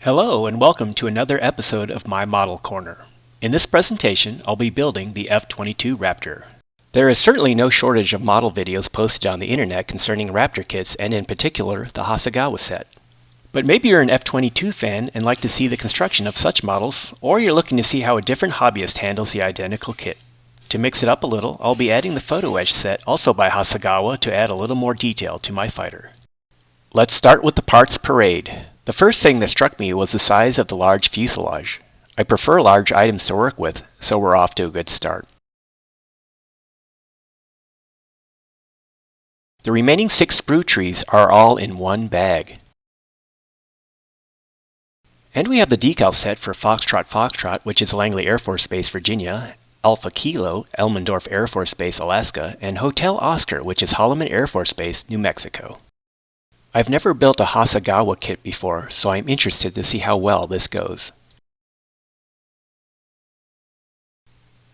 Hello and welcome to another episode of My Model Corner. In this presentation, I'll be building the F-22 Raptor. There is certainly no shortage of model videos posted on the internet concerning Raptor kits and in particular the Hasegawa set. But maybe you're an F-22 fan and like to see the construction of such models, or you're looking to see how a different hobbyist handles the identical kit. To mix it up a little, I'll be adding the photo etch set, also by Hasegawa, to add a little more detail to my fighter. Let's start with the parts parade. The first thing that struck me was the size of the large fuselage. I prefer large items to work with, so we're off to a good start. The remaining 6 sprue trees are all in one bag. And we have the decal set for Foxtrot Foxtrot, which is Langley Air Force Base, Virginia, Alpha Kilo, Elmendorf Air Force Base, Alaska, and Hotel Oscar, which is Holloman Air Force Base, New Mexico. I've never built a Hasegawa kit before, so I'm interested to see how well this goes.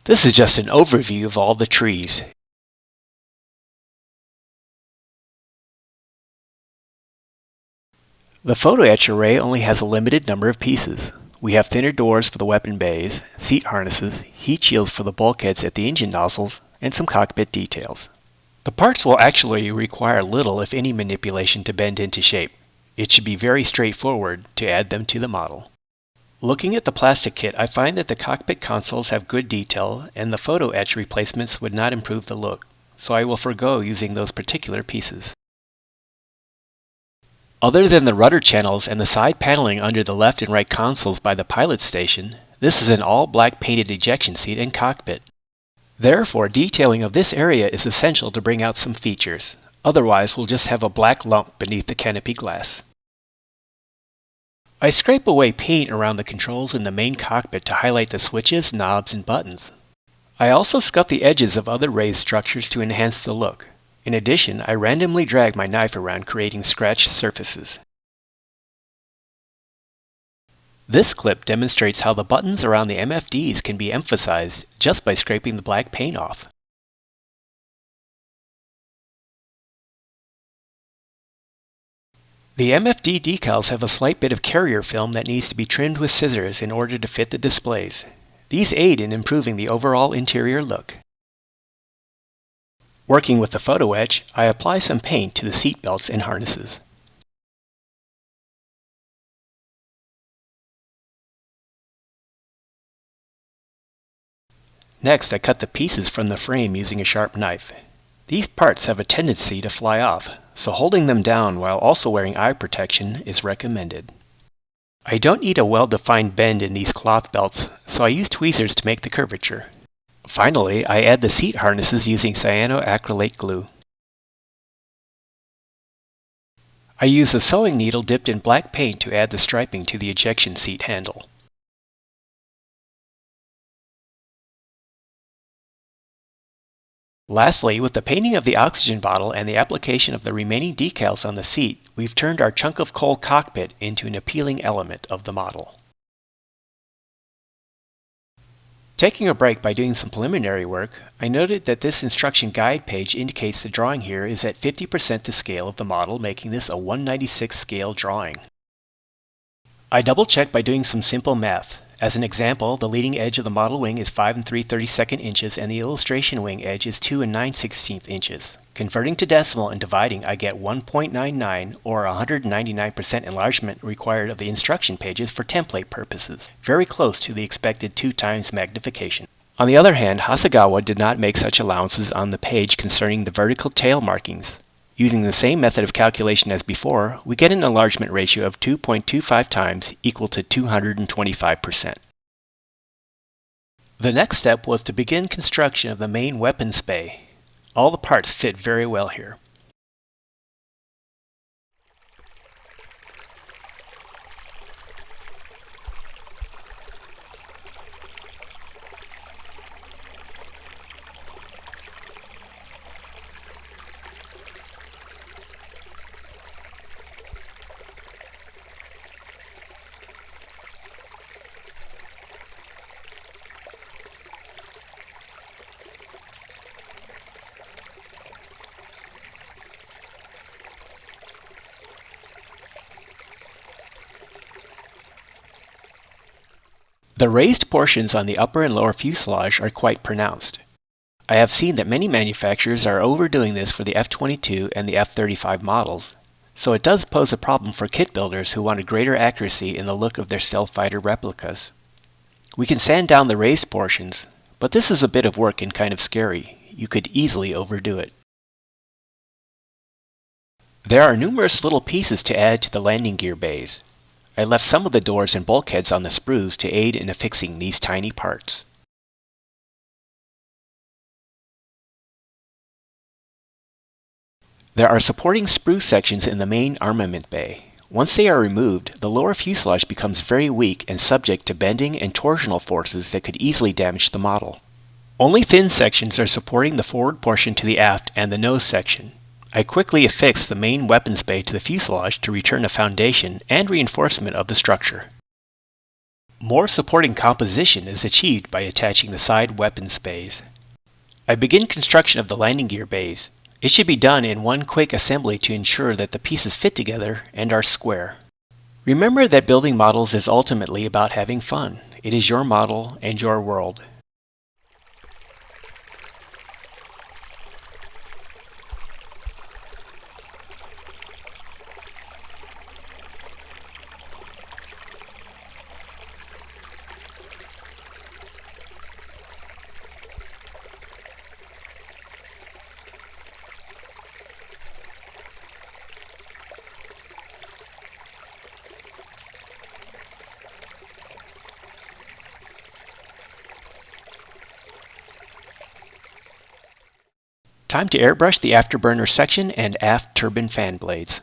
This is just an overview of all the trees. The photo etch array only has a limited number of pieces. We have thinner doors for the weapon bays, seat harnesses, heat shields for the bulkheads at the engine nozzles, and some cockpit details. The parts will actually require little, if any, manipulation to bend into shape. It should be very straightforward to add them to the model. Looking at the plastic kit, I find that the cockpit consoles have good detail, and the photo etch replacements would not improve the look, so I will forego using those particular pieces. Other than the rudder channels and the side paneling under the left and right consoles by the pilot station, this is an all-black painted ejection seat and cockpit. Therefore, detailing of this area is essential to bring out some features. Otherwise, we'll just have a black lump beneath the canopy glass. I scrape away paint around the controls in the main cockpit to highlight the switches, knobs, and buttons. I also scuff the edges of other raised structures to enhance the look. In addition, I randomly drag my knife around, creating scratched surfaces. This clip demonstrates how the buttons around the MFDs can be emphasized just by scraping the black paint off. The MFD decals have a slight bit of carrier film that needs to be trimmed with scissors in order to fit the displays. These aid in improving the overall interior look. Working with the photo etch, I apply some paint to the seat belts and harnesses. Next, I cut the pieces from the frame using a sharp knife. These parts have a tendency to fly off, so holding them down while also wearing eye protection is recommended. I don't need a well-defined bend in these cloth belts, so I use tweezers to make the curvature. Finally, I add the seat harnesses using cyanoacrylate glue. I use a sewing needle dipped in black paint to add the striping to the ejection seat handle. Lastly, with the painting of the oxygen bottle and the application of the remaining decals on the seat, we've turned our chunk of coal cockpit into an appealing element of the model. Taking a break by doing some preliminary work, I noted that this instruction guide page indicates the drawing here is at 50% to scale of the model, making this a 196 scale drawing. I double-checked by doing some simple math. As an example, the leading edge of the model wing is 5 3/32 inches and the illustration wing edge is 2 9/16 inches. Converting to decimal and dividing, I get 1.99 or 199% enlargement required of the instruction pages for template purposes, very close to the expected 2 times magnification. On the other hand, Hasegawa did not make such allowances on the page concerning the vertical tail markings. Using the same method of calculation as before, we get an enlargement ratio of 2.25 times equal to 225%. The next step was to begin construction of the main weapons bay. All the parts fit very well here. The raised portions on the upper and lower fuselage are quite pronounced. I have seen that many manufacturers are overdoing this for the F-22 and the F-35 models, so it does pose a problem for kit builders who want a greater accuracy in the look of their stealth fighter replicas. We can sand down the raised portions, but this is a bit of work and kind of scary. You could easily overdo it. There are numerous little pieces to add to the landing gear bays. I left some of the doors and bulkheads on the sprues to aid in affixing these tiny parts. There are supporting sprue sections in the main armament bay. Once they are removed, the lower fuselage becomes very weak and subject to bending and torsional forces that could easily damage the model. Only thin sections are supporting the forward portion to the aft and the nose section. I quickly affixed the main weapons bay to the fuselage to return a foundation and reinforcement of the structure. More supporting composition is achieved by attaching the side weapons bays. I begin construction of the landing gear bays. It should be done in one quick assembly to ensure that the pieces fit together and are square. Remember that building models is ultimately about having fun. It is your model and your world. Time to airbrush the afterburner section and aft turbine fan blades.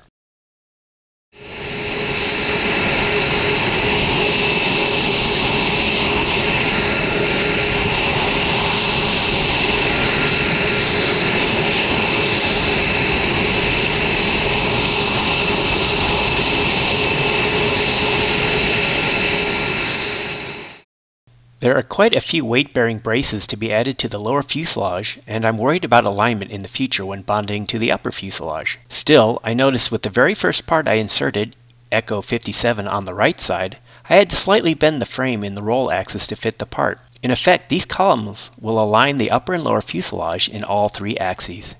There are quite a few weight-bearing braces to be added to the lower fuselage, and I'm worried about alignment in the future when bonding to the upper fuselage. Still, I noticed with the very first part I inserted, Echo 57 on the right side, I had to slightly bend the frame in the roll axis to fit the part. In effect, these columns will align the upper and lower fuselage in all three axes.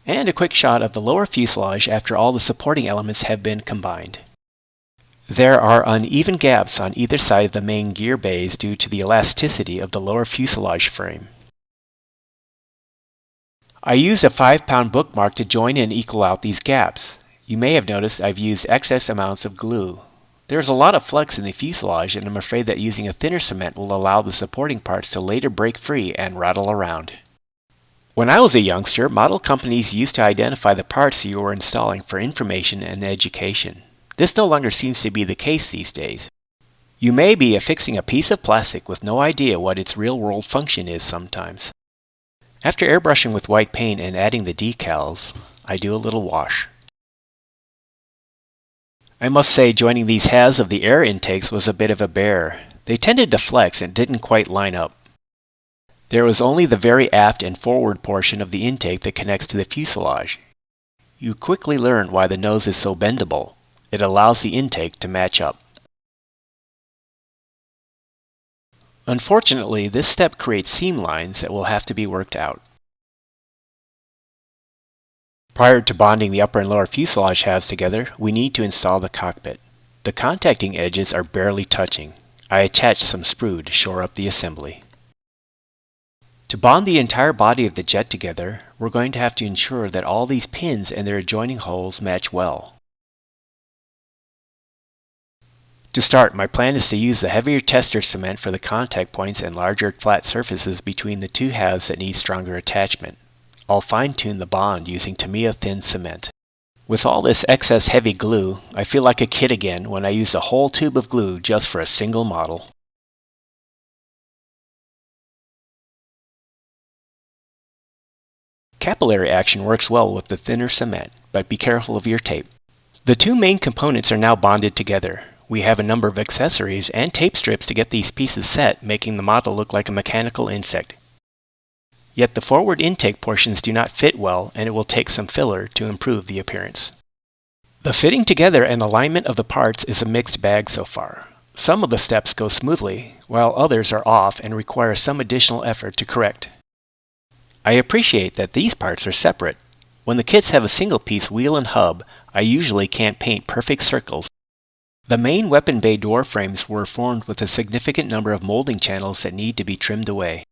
And a quick shot of the lower fuselage after all the supporting elements have been combined. There are uneven gaps on either side of the main gear bays due to the elasticity of the lower fuselage frame. I used a 5-pound bookmark to join and equal out these gaps. You may have noticed I've used excess amounts of glue. There's a lot of flex in the fuselage, and I'm afraid that using a thinner cement will allow the supporting parts to later break free and rattle around. When I was a youngster, model companies used to identify the parts you were installing for information and education. This no longer seems to be the case these days. You may be affixing a piece of plastic with no idea what its real-world function is sometimes. After airbrushing with white paint and adding the decals, I do a little wash. I must say joining these halves of the air intakes was a bit of a bear. They tended to flex and didn't quite line up. There was only the very aft and forward portion of the intake that connects to the fuselage. You quickly learn why the nose is so bendable. It allows the intake to match up. Unfortunately, this step creates seam lines that will have to be worked out. Prior to bonding the upper and lower fuselage halves together, we need to install the cockpit. The contacting edges are barely touching. I attached some sprue to shore up the assembly. To bond the entire body of the jet together, we're going to have to ensure that all these pins and their adjoining holes match well. To start, my plan is to use the heavier tester cement for the contact points and larger flat surfaces between the two halves that need stronger attachment. I'll fine-tune the bond using Tamiya thin cement. With all this excess heavy glue, I feel like a kid again when I used a whole tube of glue just for a single model. Capillary action works well with the thinner cement, but be careful of your tape. The two main components are now bonded together. We have a number of accessories and tape strips to get these pieces set, making the model look like a mechanical insect. Yet the forward intake portions do not fit well, and it will take some filler to improve the appearance. The fitting together and alignment of the parts is a mixed bag so far. Some of the steps go smoothly, while others are off and require some additional effort to correct. I appreciate that these parts are separate. When the kits have a single-piece wheel and hub, I usually can't paint perfect circles. The main weapon bay door frames were formed with a significant number of molding channels that need to be trimmed away.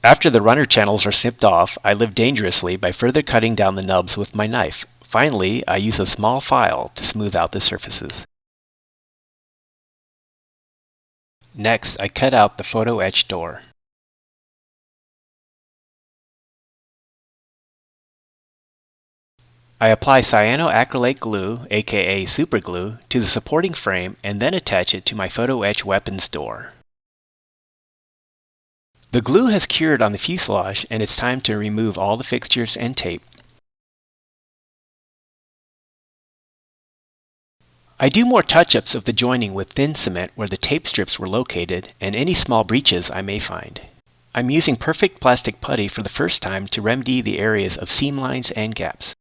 After the runner channels are snipped off, I live dangerously by further cutting down the nubs with my knife. Finally, I use a small file to smooth out the surfaces. Next, I cut out the photo etch door. I apply cyanoacrylate glue, aka super glue, to the supporting frame and then attach it to my photo etch weapons door. The glue has cured on the fuselage and it's time to remove all the fixtures and tape. I do more touch-ups of the joining with thin cement where the tape strips were located and any small breaches I may find. I'm using perfect plastic putty for the first time to remedy the areas of seam lines and gaps.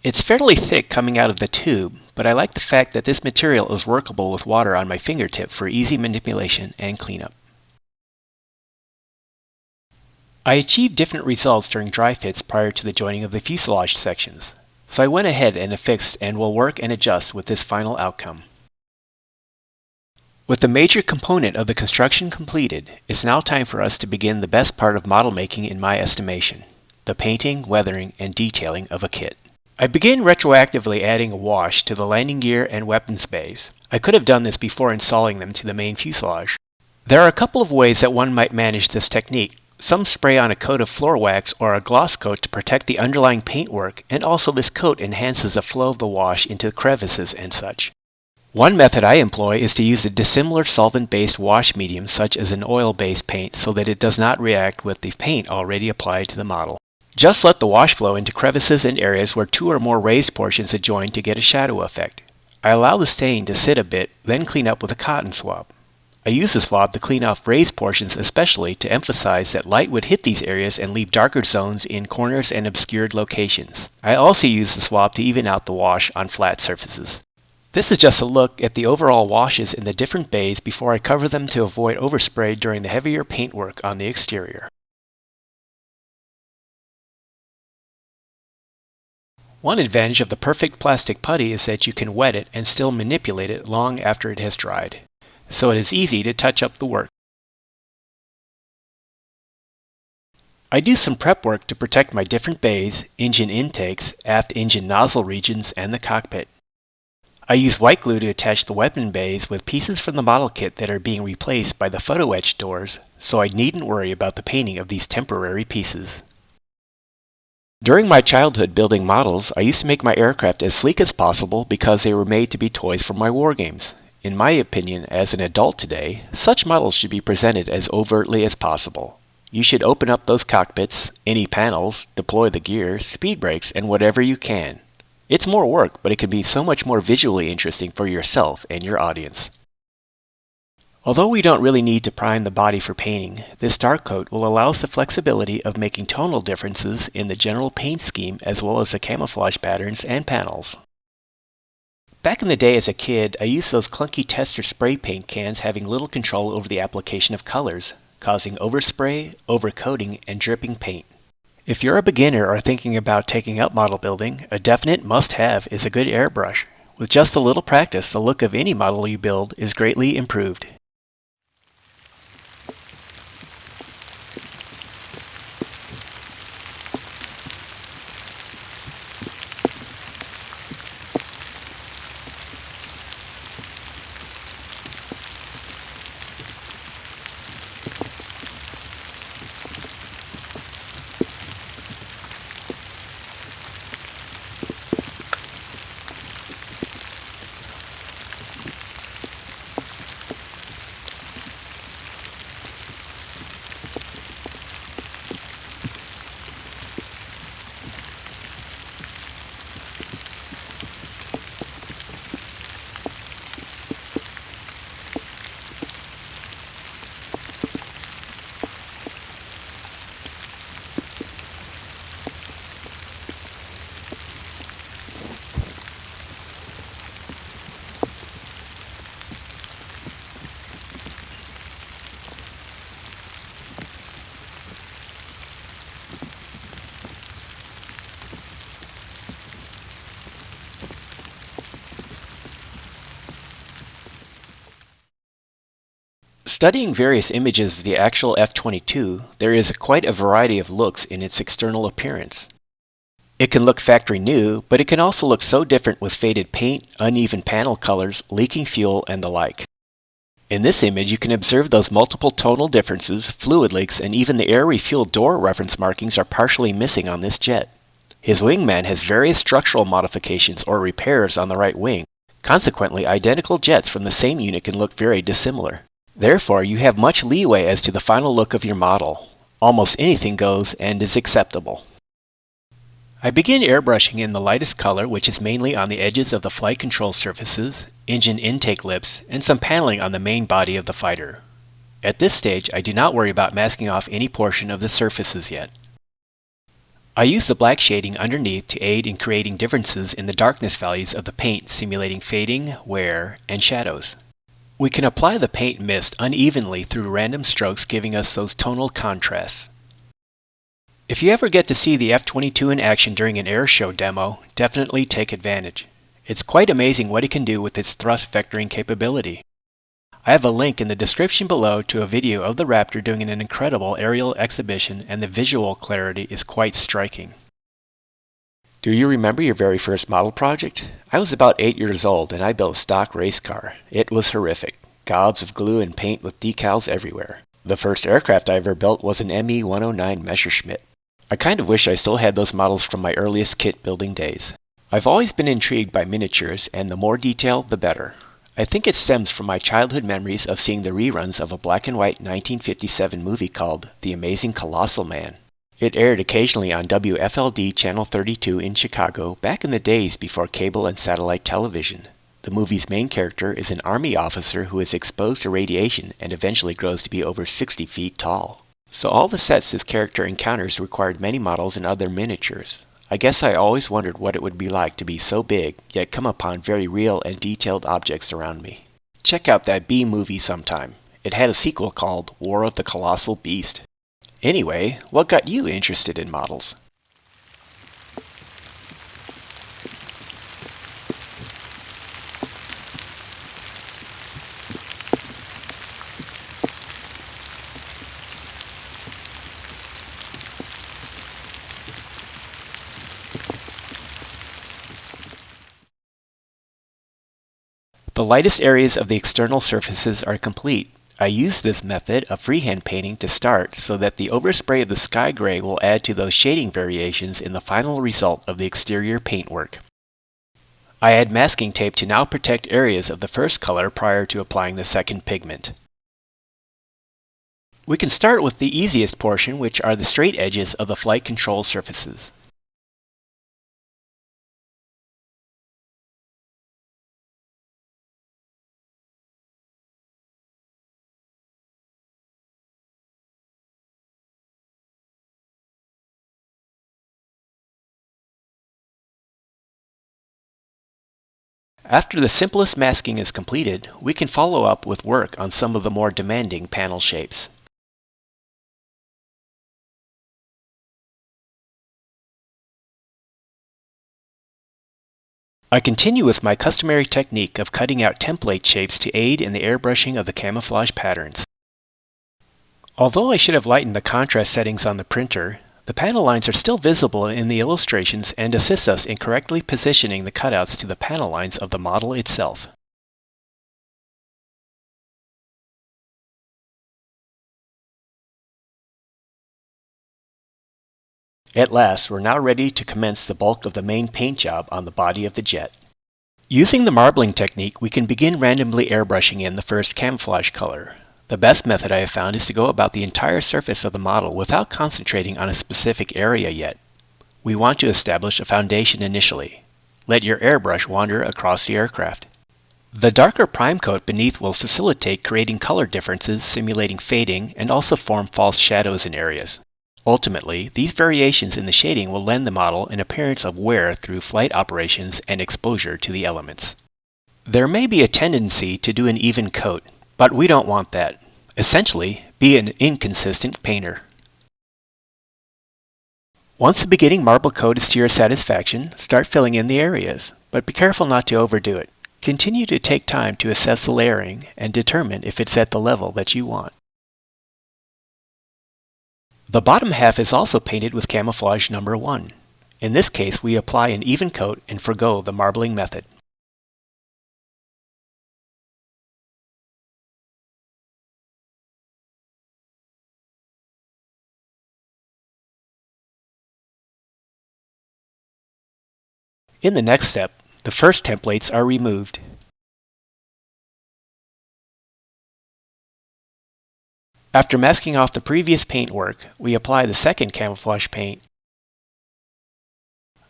It's fairly thick coming out of the tube, but I like the fact that this material is workable with water on my fingertip for easy manipulation and cleanup. I achieved different results during dry fits prior to the joining of the fuselage sections, so I went ahead and affixed and will work and adjust with this final outcome. With the major component of the construction completed, it's now time for us to begin the best part of model making in my estimation, the painting, weathering, and detailing of a kit. I begin retroactively adding a wash to the landing gear and weapons bays. I could have done this before installing them to the main fuselage. There are a couple of ways that one might manage this technique. Some spray on a coat of floor wax or a gloss coat to protect the underlying paintwork, and also this coat enhances the flow of the wash into crevices and such. One method I employ is to use a dissimilar solvent-based wash medium such as an oil-based paint so that it does not react with the paint already applied to the model. Just let the wash flow into crevices and areas where two or more raised portions adjoin to get a shadow effect. I allow the stain to sit a bit, then clean up with a cotton swab. I use the swab to clean off raised portions especially to emphasize that light would hit these areas and leave darker zones in corners and obscured locations. I also use the swab to even out the wash on flat surfaces. This is just a look at the overall washes in the different bays before I cover them to avoid overspray during the heavier paintwork on the exterior. One advantage of the perfect plastic putty is that you can wet it and still manipulate it long after it has dried, so it is easy to touch up the work. I do some prep work to protect my different bays, engine intakes, aft engine nozzle regions, and the cockpit. I use white glue to attach the weapon bays with pieces from the model kit that are being replaced by the photo etch doors, so I needn't worry about the painting of these temporary pieces. During my childhood building models, I used to make my aircraft as sleek as possible because they were made to be toys for my war games. In my opinion, as an adult today, such models should be presented as overtly as possible. You should open up those cockpits, any panels, deploy the gear, speed brakes, and whatever you can. It's more work, but it can be so much more visually interesting for yourself and your audience. Although we don't really need to prime the body for painting, this dark coat will allow us the flexibility of making tonal differences in the general paint scheme as well as the camouflage patterns and panels. Back in the day as a kid, I used those clunky tester spray paint cans having little control over the application of colors, causing overspray, overcoating, and dripping paint. If you're a beginner or thinking about taking up model building, a definite must-have is a good airbrush. With just a little practice, the look of any model you build is greatly improved. Studying various images of the actual F-22, there is quite a variety of looks in its external appearance. It can look factory new, but it can also look so different with faded paint, uneven panel colors, leaking fuel, and the like. In this image, you can observe those multiple tonal differences, fluid leaks, and even the air refuel door reference markings are partially missing on this jet. His wingman has various structural modifications or repairs on the right wing. Consequently, identical jets from the same unit can look very dissimilar. Therefore, you have much leeway as to the final look of your model. Almost anything goes and is acceptable. I begin airbrushing in the lightest color, which is mainly on the edges of the flight control surfaces, engine intake lips, and some paneling on the main body of the fighter. At this stage, I do not worry about masking off any portion of the surfaces yet. I use the black shading underneath to aid in creating differences in the darkness values of the paint, simulating fading, wear, and shadows. We can apply the paint mist unevenly through random strokes, giving us those tonal contrasts. If you ever get to see the F-22 in action during an air show demo, definitely take advantage. It's quite amazing what it can do with its thrust vectoring capability. I have a link in the description below to a video of the Raptor doing an incredible aerial exhibition, and the visual clarity is quite striking. Do you remember your very first model project? I was about 8 years old and I built a stock race car. It was horrific. Gobs of glue and paint with decals everywhere. The first aircraft I ever built was an Me-109 Messerschmitt. I kind of wish I still had those models from my earliest kit building days. I've always been intrigued by miniatures, and the more detail, the better. I think it stems from my childhood memories of seeing the reruns of a black and white 1957 movie called The Amazing Colossal Man. It aired occasionally on WFLD Channel 32 in Chicago back in the days before cable and satellite television. The movie's main character is an Army officer who is exposed to radiation and eventually grows to be over 60 feet tall. So all the sets this character encounters required many models and other miniatures. I guess I always wondered what it would be like to be so big, yet come upon very real and detailed objects around me. Check out that B movie sometime. It had a sequel called War of the Colossal Beast. Anyway, what got you interested in models? The lightest areas of the external surfaces are complete. I use this method of freehand painting to start so that the overspray of the sky gray will add to those shading variations in the final result of the exterior paintwork. I add masking tape to now protect areas of the first color prior to applying the second pigment. We can start with the easiest portion, which are the straight edges of the flight control surfaces. After the simplest masking is completed, we can follow up with work on some of the more demanding panel shapes. I continue with my customary technique of cutting out template shapes to aid in the airbrushing of the camouflage patterns. Although I should have lightened the contrast settings on the printer, the panel lines are still visible in the illustrations and assist us in correctly positioning the cutouts to the panel lines of the model itself. At last, we're now ready to commence the bulk of the main paint job on the body of the jet. Using the marbling technique, we can begin randomly airbrushing in the first camouflage color. The best method I have found is to go about the entire surface of the model without concentrating on a specific area yet. We want to establish a foundation initially. Let your airbrush wander across the aircraft. The darker prime coat beneath will facilitate creating color differences, simulating fading, and also form false shadows in areas. Ultimately, these variations in the shading will lend the model an appearance of wear through flight operations and exposure to the elements. There may be a tendency to do an even coat, but we don't want that. Essentially, be an inconsistent painter. Once the beginning marble coat is to your satisfaction, start filling in the areas, but be careful not to overdo it. Continue to take time to assess the layering and determine if it's at the level that you want. The bottom half is also painted with camouflage number 1. In this case, we apply an even coat and forgo the marbling method. In the next step, the first templates are removed. After masking off the previous paint work, we apply the second camouflage paint.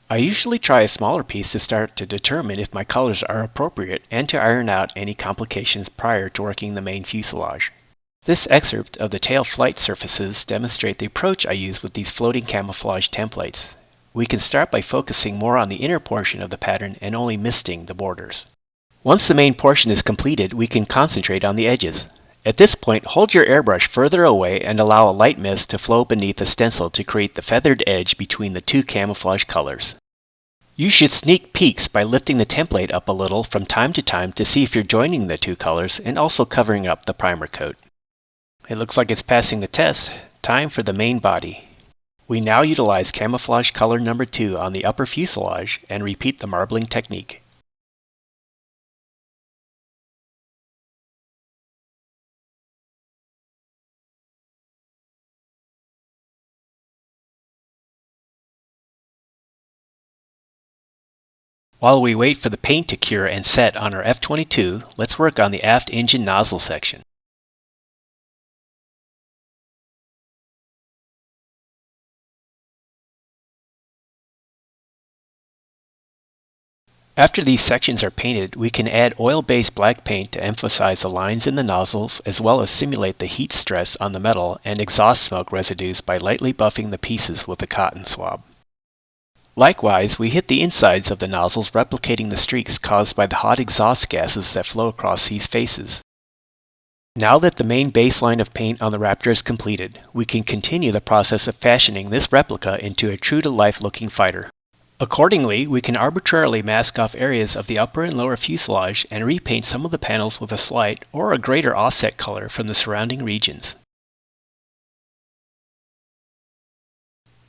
I usually try a smaller piece to start to determine if my colors are appropriate and to iron out any complications prior to working the main fuselage. This excerpt of the tail flight surfaces demonstrate the approach I use with these floating camouflage templates. We can start by focusing more on the inner portion of the pattern and only misting the borders. Once the main portion is completed, we can concentrate on the edges. At this point, hold your airbrush further away and allow a light mist to flow beneath the stencil to create the feathered edge between the two camouflage colors. You should sneak peeks by lifting the template up a little from time to time to see if you're joining the two colors and also covering up the primer coat. It looks like it's passing the test. Time for the main body. We now utilize camouflage color number 2 on the upper fuselage and repeat the marbling technique. While we wait for the paint to cure and set on our F-22, let's work on the aft engine nozzle section. After these sections are painted, we can add oil-based black paint to emphasize the lines in the nozzles as well as simulate the heat stress on the metal and exhaust smoke residues by lightly buffing the pieces with a cotton swab. Likewise, we hit the insides of the nozzles, replicating the streaks caused by the hot exhaust gases that flow across these faces. Now that the main baseline of paint on the Raptor is completed, we can continue the process of fashioning this replica into a true-to-life looking fighter. Accordingly, we can arbitrarily mask off areas of the upper and lower fuselage and repaint some of the panels with a slight or a greater offset color from the surrounding regions.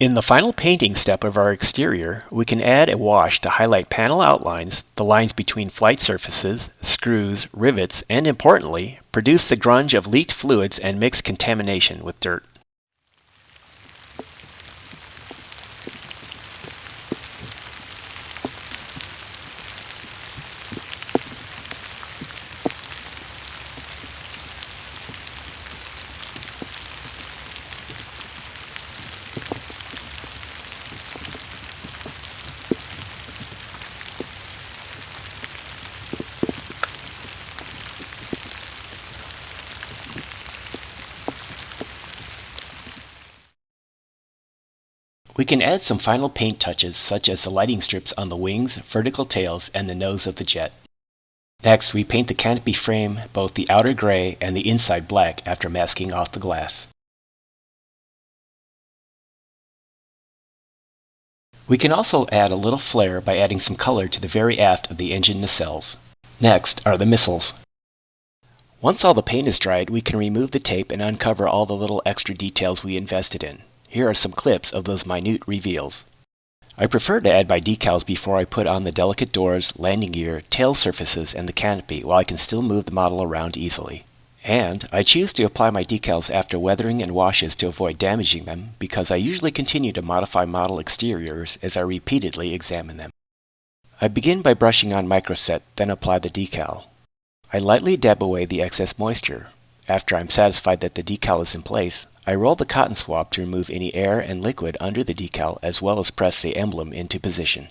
In the final painting step of our exterior, we can add a wash to highlight panel outlines, the lines between flight surfaces, screws, rivets, and importantly, produce the grunge of leaked fluids and mixed contamination with dirt. We can add some final paint touches such as the lighting strips on the wings, vertical tails, and the nose of the jet. Next, we paint the canopy frame, both the outer gray and the inside black after masking off the glass. We can also add a little flair by adding some color to the very aft of the engine nacelles. Next are the missiles. Once all the paint is dried, we can remove the tape and uncover all the little extra details we invested in. Here are some clips of those minute reveals. I prefer to add my decals before I put on the delicate doors, landing gear, tail surfaces, and the canopy while I can still move the model around easily. And I choose to apply my decals after weathering and washes to avoid damaging them because I usually continue to modify model exteriors as I repeatedly examine them. I begin by brushing on microset, then apply the decal. I lightly dab away the excess moisture. After I'm satisfied that the decal is in place, I roll the cotton swab to remove any air and liquid under the decal as well as press the emblem into position.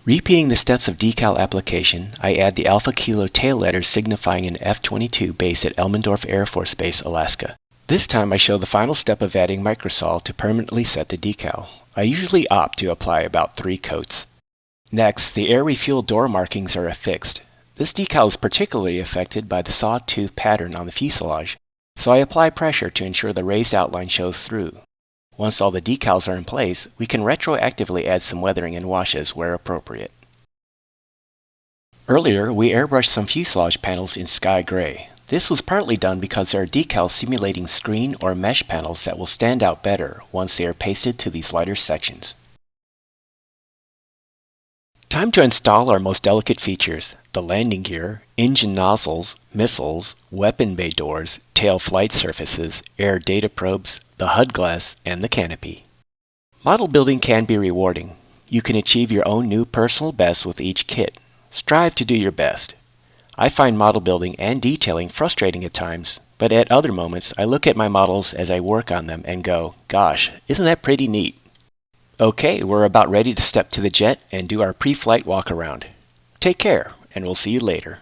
Repeating the steps of decal application, I add the Alpha Kilo tail letters signifying an F-22 based at Elmendorf Air Force Base, Alaska. This time I show the final step of adding microsol to permanently set the decal. I usually opt to apply about 3 coats. Next, the air refuel door markings are affixed. This decal is particularly affected by the sawtooth pattern on the fuselage, so I apply pressure to ensure the raised outline shows through. Once all the decals are in place, we can retroactively add some weathering and washes where appropriate. Earlier, we airbrushed some fuselage panels in sky gray. This was partly done because there are decals simulating screen or mesh panels that will stand out better once they are pasted to these lighter sections. Time to install our most delicate features: the landing gear, engine nozzles, missiles, weapon bay doors, tail flight surfaces, air data probes, the HUD glass, and the canopy. Model building can be rewarding. You can achieve your own new personal best with each kit. Strive to do your best. I find model building and detailing frustrating at times, but at other moments I look at my models as I work on them and go, gosh, isn't that pretty neat? Okay, we're about ready to step to the jet and do our pre-flight walk around. Take care, and we'll see you later.